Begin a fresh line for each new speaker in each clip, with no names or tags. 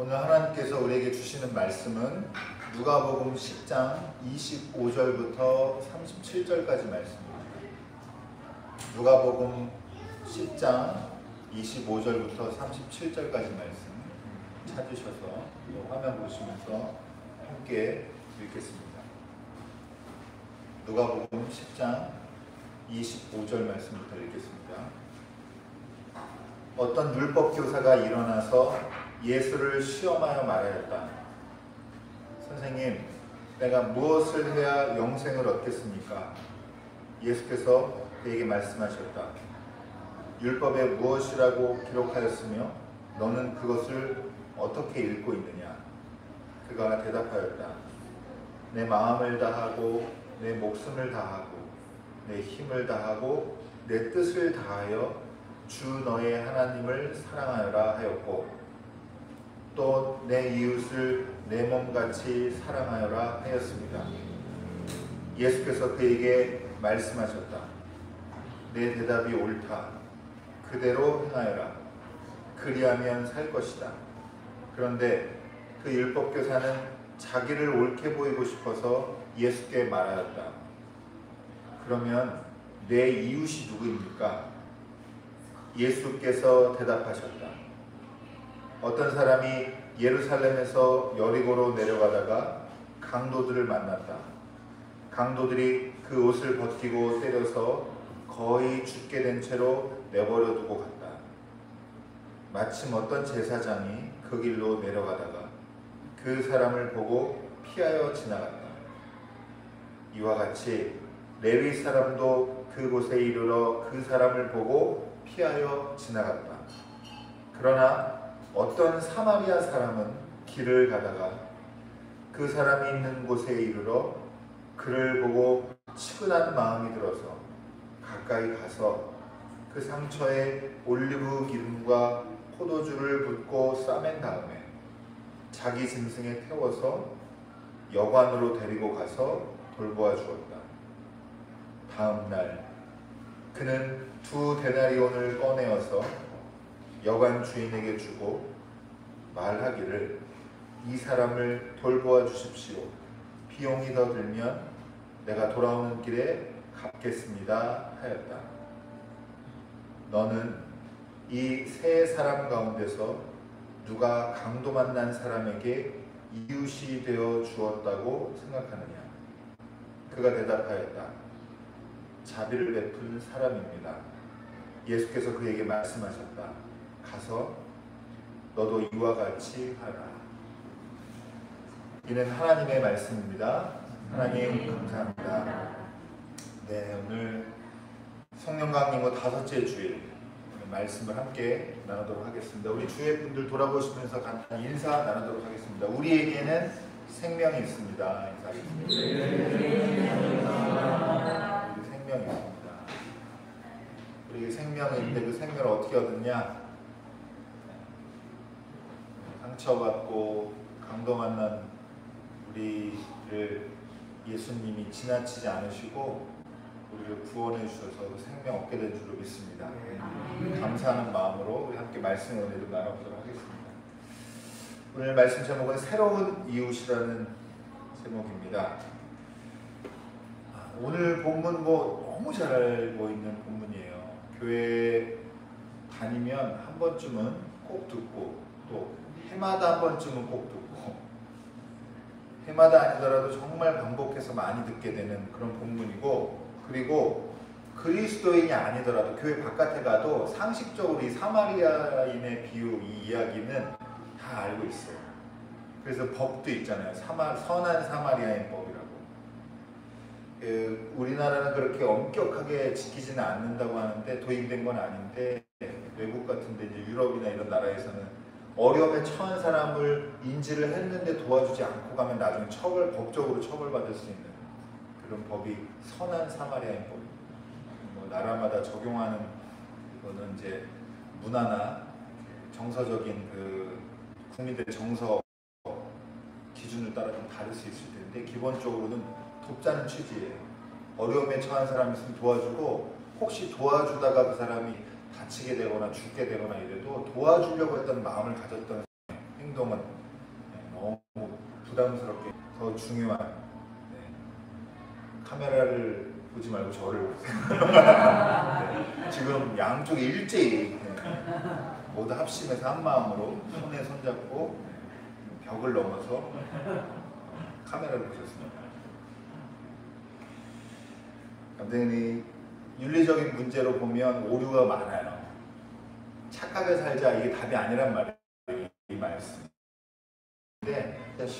오늘 하나님께서 우리에게 주시는 말씀은 누가복음 10장 25절부터 37절까지 말씀입니다. 누가복음 10장 25절부터 37절까지 말씀 찾으셔서 화면 보시면서 함께 읽겠습니다. 누가복음 10장 25절 말씀부터 읽겠습니다. 어떤 율법 교사가 일어나서 예수를 시험하여 말하였다. 선생님, 내가 무엇을 해야 영생을 얻겠습니까? 예수께서 그에게 말씀하셨다. 율법에 무엇이라고 기록하였으며 너는 그것을 어떻게 읽고 있느냐? 그가 대답하였다. 내 마음을 다하고 내 목숨을 다하고 내 힘을 다하고 내 뜻을 다하여 주 너의 하나님을 사랑하여라 하였고 또 내 이웃을 내 몸같이 사랑하여라 하였습니다. 예수께서 그에게 말씀하셨다. 내 대답이 옳다. 그대로 행하여라. 그리하면 살 것이다. 그런데 그 율법교사는 자기를 옳게 보이고 싶어서 예수께 말하였다. 그러면 내 이웃이 누구입니까? 예수께서 대답하셨다. 어떤 사람이 예루살렘에서 여리고로 내려가다가 강도들을 만났다. 강도들이 그 옷을 벗기고 때려서 거의 죽게 된 채로 내버려 두고 갔다. 마침 어떤 제사장이 그 길로 내려가다가 그 사람을 보고 피하여 지나갔다. 이와 같이 레위 사람도 그곳에 이르러 그 사람을 보고 피하여 지나갔다. 그러나 어떤 사마리아 사람은 길을 가다가 그 사람이 있는 곳에 이르러 그를 보고 측은한 마음이 들어서 가까이 가서 그 상처에 올리브 기름과 포도주를 붓고 싸맨 다음에 자기 짐승에 태워서 여관으로 데리고 가서 돌보아 주었다. 다음 날 그는 2데나리온을 꺼내어서 여관 주인에게 주고 말하기를 이 사람을 돌보아 주십시오. 비용이 더 들면 내가 돌아오는 길에 갚겠습니다 하였다. 너는 이 세 사람 가운데서 누가 강도 만난 사람에게 이웃이 되어 주었다고 생각하느냐? 그가 대답하였다. 자비를 베푼 사람입니다. 예수께서 그에게 말씀하셨다. 가서 너도 이와 같이 하라. 이는 하나님의 말씀입니다. 하나님 감사합니다. 네, 오늘 성령 강림의 5째 주일 말씀을 함께 나누도록 하겠습니다. 우리 주의 분들 돌아보시면서 간단히 인사 나누도록 하겠습니다. 우리에게는 생명이 있습니다. 인사하겠습니다. 우리 생명이 있습니다. 우리에게 생명이 있는데 그 생명을 어떻게 얻었냐? 상처받고 강도 만난 우리를 예수님이 지나치지 않으시고 우리를 구원해 주셔서 생명 얻게 된 줄로 믿습니다. 감사하는 마음으로 우리 함께 말씀의 은혜를 나눠보도록 하겠습니다. 오늘 말씀 제목은 새로운 이웃이라는 제목입니다. 오늘 본문 너무 잘 알고 있는 본문이에요. 교회 다니면 한 번쯤은 꼭 듣고 또 해마다 한 번쯤은 꼭 듣고 해마다 아니더라도 정말 반복해서 많이 듣게 되는 그런 본문이고, 그리고 그리스도인이 아니더라도 교회 바깥에 가도 상식적으로 이 사마리아인의 비유, 이 이야기는 다 알고 있어요. 그래서 법도 있잖아요. 선한 사마리아인 법이라고. 우리나라는 그렇게 엄격하게 지키지는 않는다고 하는데, 도입된 건 아닌데 외국 같은데 이제 유럽이나 이런 나라에서는 어려움에 처한 사람을 인지를 했는데 도와주지 않고 가면 나중에 법적으로 처벌받을 수 있는 그런 법이 선한 사마리아인 법. 나라마다 적용하는 거는 이제 문화나 정서적인 그 국민들의 정서 기준을 따라 좀 다를 수 있을 텐데, 기본적으로는 돕자는 취지예요. 어려움에 처한 사람이 있으면 도와주고, 혹시 도와주다가 그 사람이 다치게 되거나 죽게 되거나 이래도 도와주려고 했던 마음을 가졌던 행동은 너무 부담스럽게 더 중요한 카메라를 보지 말고 저를 보세요. 지금 양쪽에 일제히 모두 합심해서 한 마음으로 손에 손잡고 벽을 넘어서 카메라를 보셨습니다. 굉장히 윤리적인 문제로 보면 오류가 많아요. 착하게 살자 이게 답이 아니란 말이에요. 이 말씀. 근데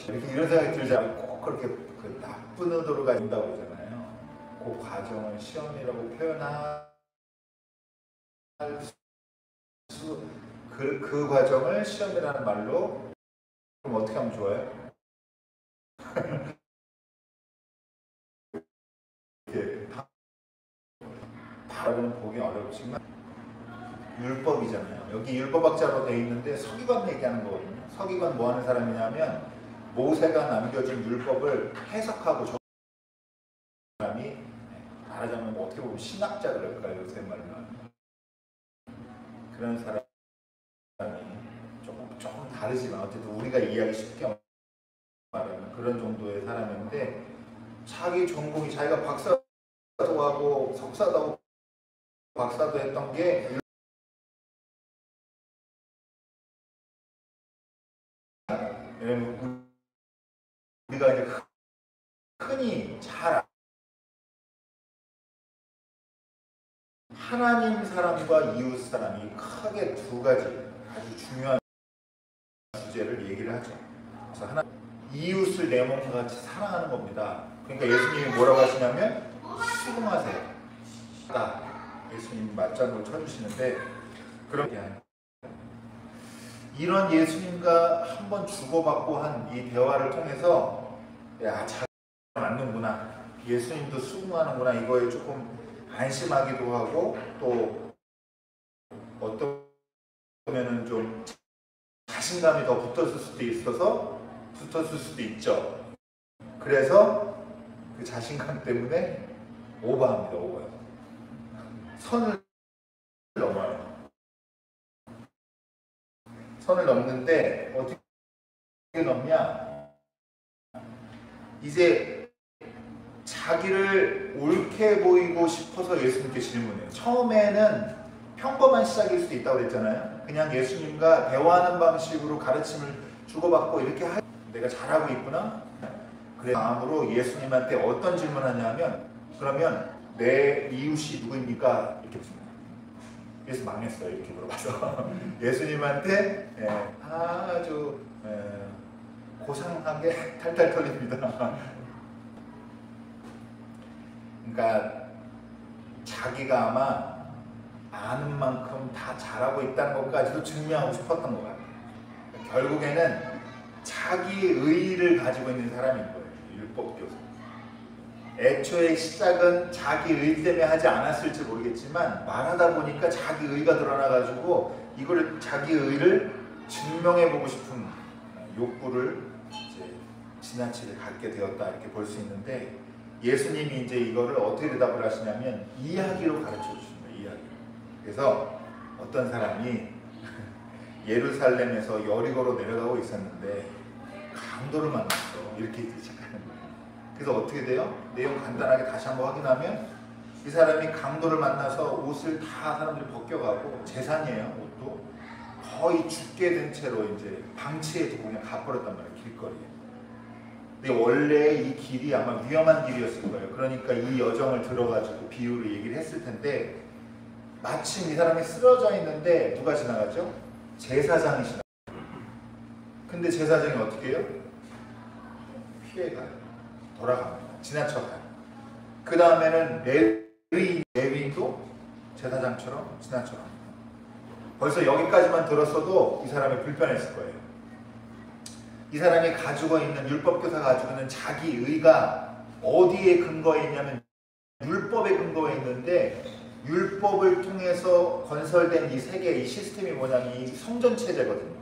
이렇게 이런 생각이 들잖아요. 꼭 그렇게 그 나쁜 의도로 가진다고 그러잖아요. 그 과정을 시험이라고 표현할 수, 그 과정을 시험이라는 말로 그럼 어떻게 하면 좋아요? 이렇게 바라보는 보기 어렵지만 율법이잖아요. 여기 율법학자로 돼 있는데 서기관 얘기하는 거거든요. 서기관 뭐 하는 사람이냐면 모세가 남겨준 율법을 해석하고 저 사람이 말하자면 뭐 어떻게 보면 신학자 그럴까요? 요새 말로 그런 사람이 조금 다르지만 어쨌든 우리가 이해하기 쉽게 말하는 그런 정도의 사람인데 자기 전공이 자기가 박사도 하고 석사도 하고 박사도 했던 게 우리가 이제 흔히 잘 하나님 사람과 이웃 사람이 크게 두 가지 아주 중요한 주제를 얘기를 하죠. 그래서 하나 이웃을 내 몸과 같이 사랑하는 겁니다. 그러니까 예수님이 뭐라고 하시냐면 수긍하세요. 예수님 맞장구를 쳐주시는데 그런 이런 예수님과 한번 주고받고 한 이 대화를 통해서 야 자기가 맞는구나 예수님도 수긍하는구나 이거에 조금 안심하기도 하고 또 어떤 면은 좀 자신감이 더 붙었을 수도 있죠. 그래서 그 자신감 때문에 오버합니다. 오버요. 선을 넘어요. 선을 넘는데 어떻게 넘냐? 이제 자기를 옳게 보이고 싶어서 예수님께 질문해요. 처음에는 평범한 시작일 수도 있다고 그랬잖아요. 그냥 예수님과 대화하는 방식으로 가르침을 주고받고 이렇게 내가 잘하고 있구나. 그래서 마음으로 예수님한테 어떤 질문하냐면 그러면 내 이웃이 누구입니까? 이렇게 묻습니다. 그래서 망했어요. 이렇게 물어봐서 예수님한테 아주 고상하게 탈탈 털립니다. 그러니까 자기가 아마 아는 만큼 다 잘하고 있다는 것까지도 증명하고 싶었던 것 같아요. 결국에는 자기 의의를 가지고 있는 사람인 거예요. 율법교사. 애초에 시작은 자기 의 때문에 하지 않았을지 모르겠지만 말하다 보니까 자기 의가 드러나가지고 이거를 자기 의를 증명해보고 싶은 욕구를 이제 지나치게 갖게 되었다 이렇게 볼 수 있는데 예수님이 이제 이거를 어떻게 대답을 하시냐면 이야기로 가르쳐 주십니다. 이야기. 그래서 어떤 사람이 예루살렘에서 여리고로 내려가고 있었는데 강도를 만났어. 이렇게 시작하는 거예요. 그래서 어떻게 돼요? 내용 간단하게 다시 한번 확인하면 이 사람이 강도를 만나서 옷을 다 사람들이 벗겨가고 재산이에요. 옷도 거의 죽게 된 채로 이제 방치해 두고 그냥 가버렸단 말이에요. 길거리에. 근데 원래 이 길이 아마 위험한 길이었을 거예요. 그러니까 이 여정을 들어가지고 비유를 얘기를 했을 텐데 마침 이 사람이 쓰러져 있는데 누가 지나갔죠? 제사장이 지나가요. 근데 제사장이 어떻게 해요? 피해가요. 돌아갑니다. 지나쳐가요. 그 다음에는 레위인도 제사장처럼 지나쳐갑니다. 벌써 여기까지만 들었어도 이 사람이 불편했을 거예요. 이 사람이 가지고 있는 율법교사가 가지고 있는 자기 의가 어디에 근거해 있냐면 율법에 근거해 있는데 율법을 통해서 건설된 이 세계 이 시스템이 뭐냐면 이 성전 체제거든요.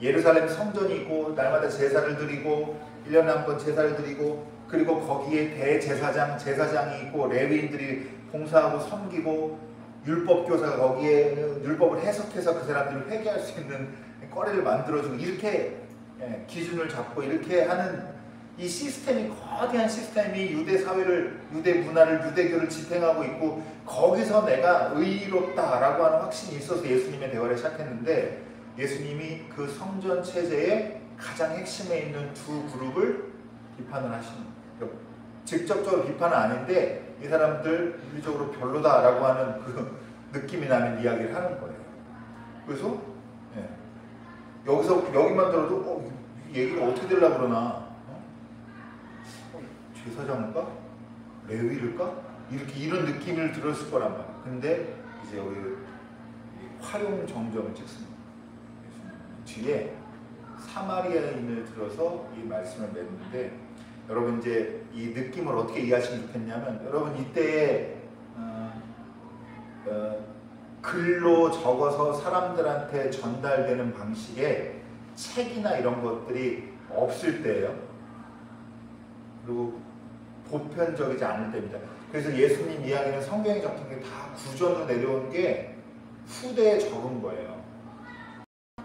예루살렘 성전이 있고 날마다 제사를 드리고 1년에 한 번 제사를 드리고 그리고 거기에 제사장이 있고 레위인들이 봉사하고 섬기고 율법교사가 거기에 율법을 해석해서 그 사람들을 회개할 수 있는 거리를 만들어주고 이렇게 기준을 잡고 이렇게 하는 이 시스템이, 거대한 시스템이 유대 사회를, 유대 문화를, 유대교를 지탱하고 있고, 거기서 내가 의롭다라고 하는 확신이 있어서 예수님의 대화를 시작했는데, 예수님이 그 성전 체제의 가장 핵심에 있는 두 그룹을 비판을 하시는 거예요. 직접적으로 비판은 아닌데 이 사람들 윤리적으로 별로다라고 하는 그 느낌이 나는 이야기를 하는 거예요. 그래서 여기만 들어도 얘기가 어떻게 되려고 그러나, 제사장일까? 레위일까? 이런 느낌을 들었을 거란 말이에요. 근데 이제 여기 활용 정점을 찍습니다. 뒤에 사마리아인을 들어서 이 말씀을 맺는데, 여러분 이제 이 느낌을 어떻게 이해하시면 좋겠냐면, 여러분 이때에 글로 적어서 사람들한테 전달되는 방식의 책이나 이런 것들이 없을 때예요. 그리고 보편적이지 않을 때입니다. 그래서 예수님 이야기는 성경에 적힌 게 다 구전으로 내려온 게 후대에 적은 거예요.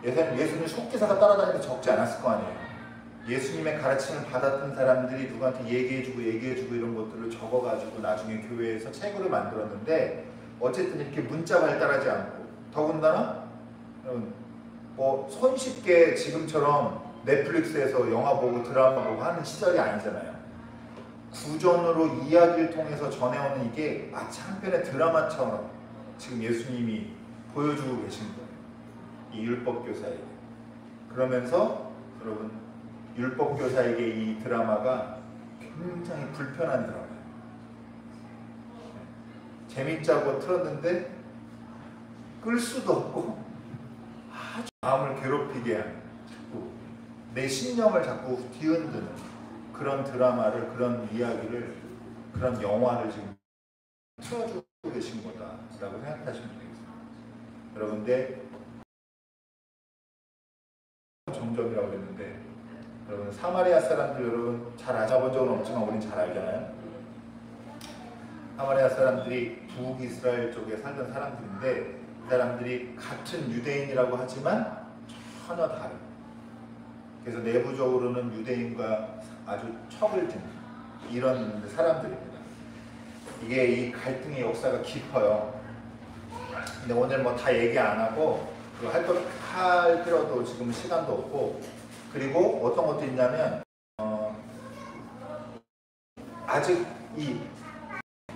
예수님 속기사가 따라다니면서 적지 않았을 거 아니에요. 예수님의 가르침을 받았던 사람들이 누구한테 얘기해주고 이런 것들을 적어가지고 나중에 교회에서 책으로 만들었는데, 어쨌든 이렇게 문자 발달하지 않고, 더군다나 뭐 손쉽게 지금처럼 넷플릭스에서 영화 보고 드라마 보고 하는 시절이 아니잖아요. 구전으로 이야기를 통해서 전해오는 이게 마치 한편의 드라마처럼 지금 예수님이 보여주고 계신 거예요. 이 율법교사에게. 그러면서 여러분, 율법교사에게 이 드라마가 굉장히 불편한 드라마예요. 재밌자고 틀었는데 끌 수도 없고 아주 마음을 괴롭히게 하는, 내 신념을 자꾸 뒤흔드는 그런 드라마를, 그런 이야기를, 그런 영화를 지금 틀어주고 계신 거다라고 생각하시면 되겠습니다. 여러분들 정점이라고 했는데, 여러분 사마리아 사람들, 여러분 잘 알아본 적은 없지만 우린 잘 알잖아요. 사마리아 사람들이 북이스라엘 쪽에 살던 사람들인데, 이 사람들이 같은 유대인이라고 하지만 전혀 다른, 그래서 내부적으로는 유대인과 아주 척을 짓는 이런 사람들입니다. 이게 이 갈등의 역사가 깊어요. 근데 오늘 뭐 다 얘기 안 하고 할 필요도 지금 시간도 없고, 그리고 어떤 것도 있냐면 아직 이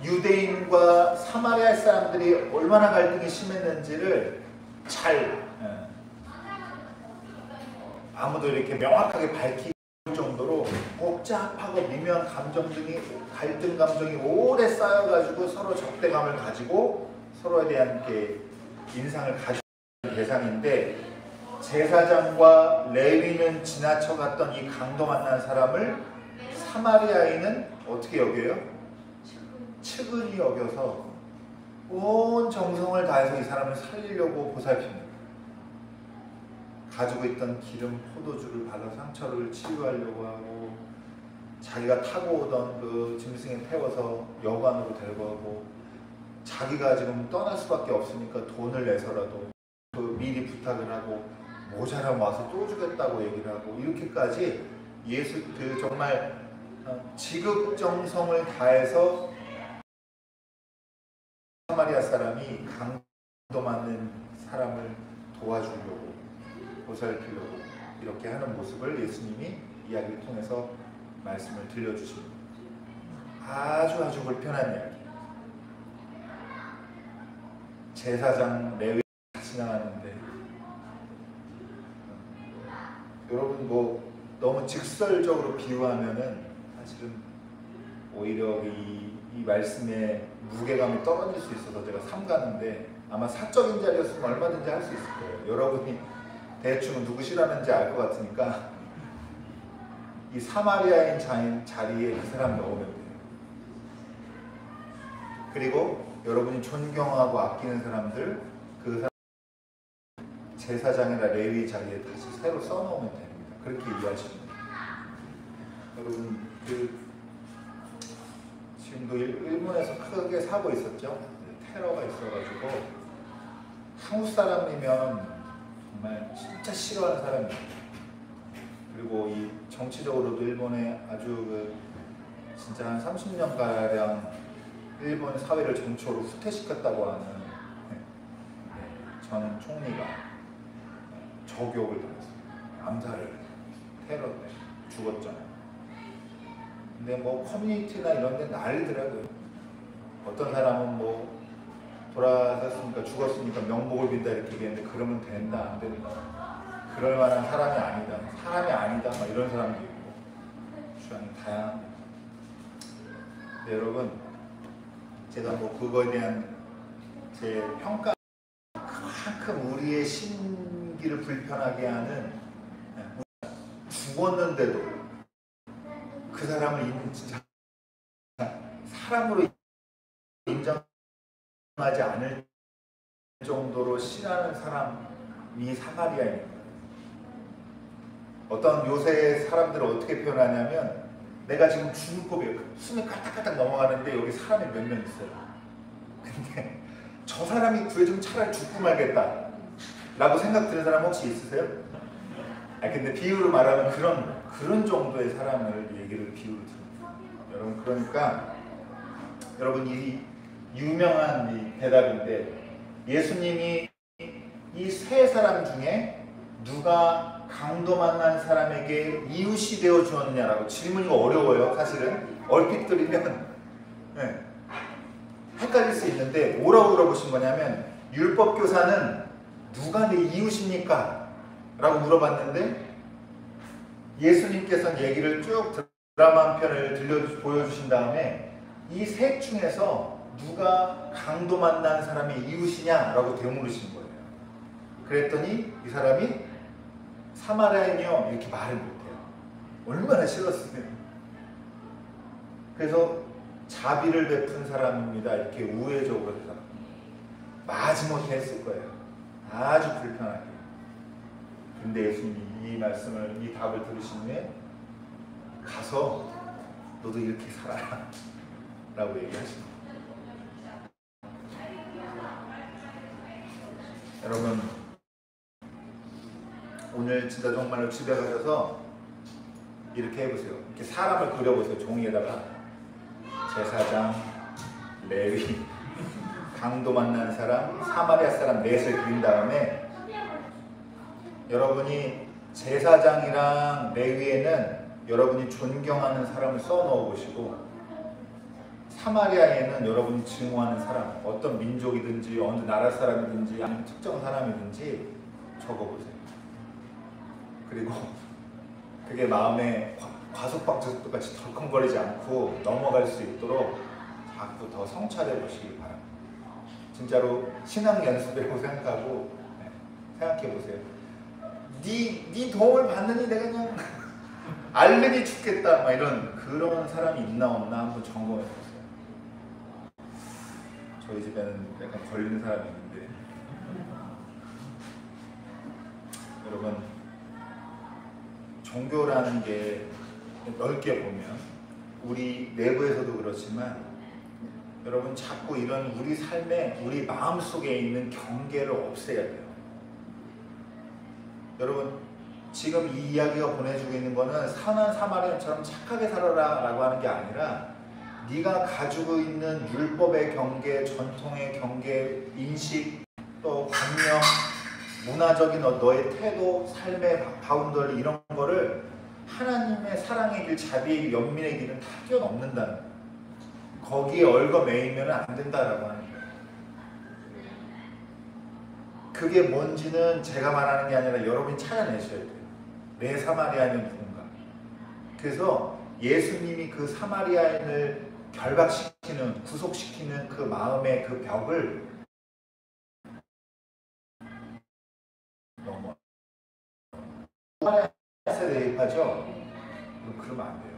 유대인과 사마리아 사람들이 얼마나 갈등이 심했는지를 잘 아무도 이렇게 명확하게 밝힐 정도로 복잡하고 미묘한 갈등 감정이 오래 쌓여가지고 서로 적대감을 가지고 서로에 대한 이렇게 인상을 가지고 있는 대상인데, 제사장과 레위는 지나쳐갔던 이 강도 만난 사람을 사마리아인은 어떻게 여겨요? 측은히 여겨서 온 정성을 다해서 이 사람을 살리려고 보살핍니다. 가지고 있던 기름, 포도주를 발라 상처를 치유하려고 하고, 자기가 타고 오던 그 짐승에 태워서 여관으로 데리고 가고, 자기가 지금 떠날 수밖에 없으니까 돈을 내서라도 그 미리 부탁을 하고, 모자라면 와서 또 주겠다고 얘기를 하고, 이렇게까지 정말 지극정성을 다해서 사마리아 사람이 강도 맞는 사람을 도와주려고, 보살피려고 이렇게 하는 모습을 예수님이 이야기를 통해서 말씀을 들려주십니다. 아주 불편한 이야기. 제사장 레위 지나가는데, 여러분 뭐 너무 직설적으로 비유하면은 사실은 오히려 이 말씀의 무게감이 떨어질 수 있어서 제가 삼가는데, 아마 사적인 자리였으면 얼마든지 할 수 있을 거예요. 여러분이 대충 누구 싫어하는지 알 것 같으니까 이 사마리아인 자리에 그 사람 넣으면 돼요. 그리고 여러분이 존경하고 아끼는 사람들, 그 사람 제사장이나 레위 자리에 다시 새로 써놓으면 됩니다. 그렇게 이해하시면 돼요. 여러분 지금도 일본에서 크게 사고 있었죠. 테러가 있어가지고 한국 사람이면 정말 진짜 싫어하는 사람이에요. 그리고 이 정치적으로도 일본에 아주 진짜 한 30년가량 일본 사회를 전초로 후퇴시켰다고 하는 전 총리가 저격을 당했어요. 암살을 테러 때 죽었잖아요. 근데 뭐 커뮤니티나 이런 데 난리더라고요. 어떤 사람은 뭐 돌아섰으니까 죽었으니까 명복을 빈다 이렇게 얘기했는데 그러면 된다 안 된다. 그럴 만한 사람이 아니다. 사람이 아니다. 막 이런 사람도 있고 주장이 다양합니다. 네, 여러분 제가 뭐 그거에 대한 제 평가 그만큼 우리의 심기를 불편하게 하는 죽었는데도 그 사람을 진짜 사람으로 인정하지 않을 정도로 싫어하는 사람이 사마리아입니다. 어떤 요새 사람들을 어떻게 표현하냐면 내가 지금 죽을 고비에 숨이 깔딱깔딱 넘어가는데 여기 사람이 몇 명 있어요. 근데 저 사람이 구해주면 차라리 죽고 말겠다 라고 생각 드는 사람 혹시 있으세요? 근데 비유로 말하면 그런 정도의 사람을 비유를 드립니다. 여러분 그러니까 여러분 이 유명한 이 대답인데 예수님이 이 세 사람 중에 누가 강도 만난 사람에게 이웃이 되어 주었느냐라고 질문이 어려워요. 사실은 얼핏 들으면 헷갈릴 수 있는데 뭐라고 물어보신 거냐면 율법교사는 누가 내 이웃입니까? 라고 물어봤는데 예수님께서는 얘기를 쭉 드라마 한 편을 보여주신 다음에 이 셋 중에서 누가 강도 만난 사람이 이웃이냐? 라고 되물으신 거예요. 그랬더니 이 사람이 사마리아인이요 이렇게 말을 못해요. 얼마나 싫었으면. 그래서 자비를 베푼 사람입니다 이렇게 우회적으로 대답합니다. 마지못해 했을 거예요. 아주 불편하게. 근데 예수님이 이 답을 들으신 후에 가서 너도 이렇게 살아라 라고 얘기하십니다. 여러분 오늘 진짜 정말로 집에 가셔서 이렇게 해보세요. 이렇게 사람을 그려보세요. 종이에다가 제사장, 레위, 강도 만난 사람, 사마리아 사람 넷을 그린 다음에 여러분이 제사장이랑 레위에는 여러분이 존경하는 사람을 써넣어 보시고 사마리아에는 여러분이 증오하는 사람, 어떤 민족이든지 어느 나라 사람이든지 아니면 특정 사람이든지 적어보세요. 그리고 그게 마음에 과속박쥐 같이 덜컹거리지 않고 넘어갈 수 있도록 자꾸 더 성찰해 보시기 바랍니다. 진짜로 신앙 연습이라고 생각하고 생각해 보세요. 네 도움을 받느니 내가 그냥 알르기 죽겠다 막 이런 그런 사람이 있나 없나 한번 점검해 보세요. 저희 집에는 약간 걸리는 사람이 있는데 여러분 종교라는 게 넓게 보면 우리 내부에서도 그렇지만 여러분 자꾸 이런 우리 삶에 우리 마음속에 있는 경계를 없애야 돼요. 여러분 지금 이 이야기가 보내주고 있는 거는 선한 사마리아인처럼 착하게 살아라 라고 하는 게 아니라 네가 가지고 있는 율법의 경계, 전통의 경계, 인식, 또 관념, 문화적인 너의 태도, 삶의 바운더리 이런 거를 하나님의 사랑의 길, 자비의 길, 연민의 길은 다 뛰어넘는다는 거예요. 거기에 얽어매이면 안 된다라고 하는 거예요. 그게 뭔지는 제가 말하는 게 아니라 여러분이 찾아내셔야 돼요. 내 사마리아인은 누군가. 그래서 예수님이 그 사마리아인을 결박시키는, 구속시키는 그 마음의 그 벽을 넘어. 사마리아에 대입하죠? 그러면 안 돼요.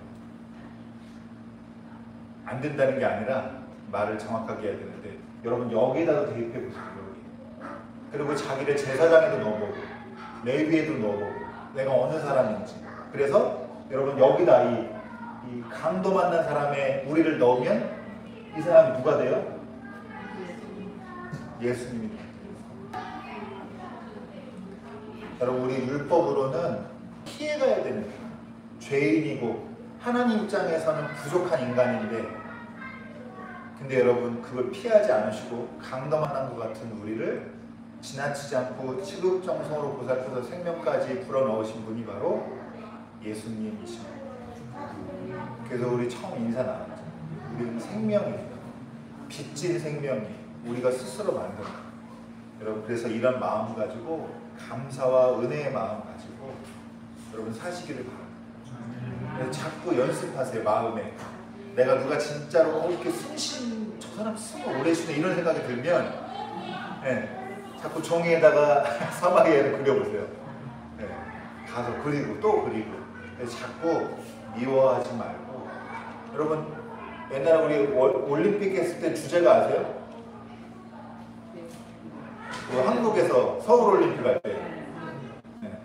안 된다는 게 아니라 말을 정확하게 해야 되는데 여러분 여기다도 대입해 보세요. 여기. 그리고 자기를 제사장에도 넣어보고 레위에도 넣어보고 내가 어느 사람인지. 그래서 여러분 여기다 이 강도 만난 사람의 우리를 넣으면 이 사람이 누가 돼요? 예수님이 돼요. 여러분 우리 율법으로는 피해가야 되는 거예요. 죄인이고 하나님 입장에서는 부족한 인간인데, 근데 여러분 그걸 피하지 않으시고 강도만한 것 같은 우리를 지나치지 않고 지극정성으로 보살펴서 생명까지 불어넣으신 분이 바로 예수님이십니다. 그래서 우리 처음 인사 나눴죠. 우리는 생명입니다. 빚진 생명이 우리가 스스로 만든 거예요. 여러분, 그래서 이런 마음 가지고 감사와 은혜의 마음 가지고 여러분 사시기를 바랍니다. 자꾸 연습하세요. 마음에 내가 누가 진짜로 이렇게 숨쉬는 저 사람 숨을 오래 쉬네 이런 생각이 들면 자꾸 종이에다가 사마리아를 그려보세요. 가서 그리고 또 그리고 자꾸 미워하지 말고. 여러분 옛날에 우리 올림픽 했을 때 주제가 아세요? 그 한국에서 서울올림픽 할 때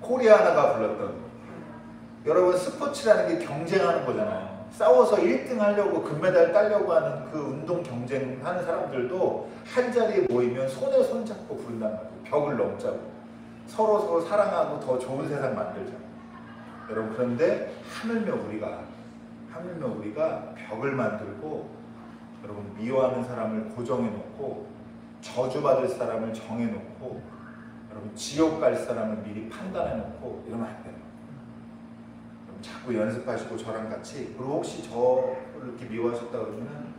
코리아나가 불렀던, 여러분 스포츠라는 게 경쟁하는 거잖아요. 싸워서 1등 하려고 금메달 따려고 하는 그 운동 경쟁하는 사람들도 한 자리에 모이면 손에 손 잡고 부른단 말이에요. 벽을 넘자고 서로 사랑하고 더 좋은 세상 만들자. 여러분, 그런데 하물며 우리가 벽을 만들고 여러분 미워하는 사람을 고정해 놓고 저주받을 사람을 정해 놓고 여러분 지옥 갈 사람을 미리 판단해 놓고 이러면 안 돼요. 여러분 자꾸 연습하시고 저랑 같이. 그리고 혹시 저를 이렇게 미워하셨다 그러면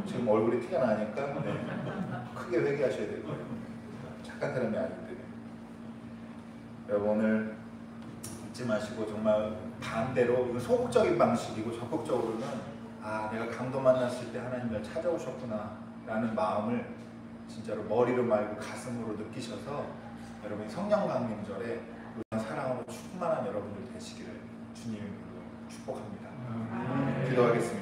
지금 얼굴이 티가 나니까 크게 회개하셔야 될 거예요. 착한 사람이 아니기 때문에. 여러분 오늘 잊지 마시고 정말 반대로, 이건 소극적인 방식이고 적극적으로는 내가 강도 만났을 때 하나님을 찾아오셨구나 라는 마음을 진짜로 머리로 말고 가슴으로 느끼셔서 여러분이 성령 강림절에 사랑으로 충만한 여러분들 되시기를 주님으로 축복합니다. 기도하겠습니다.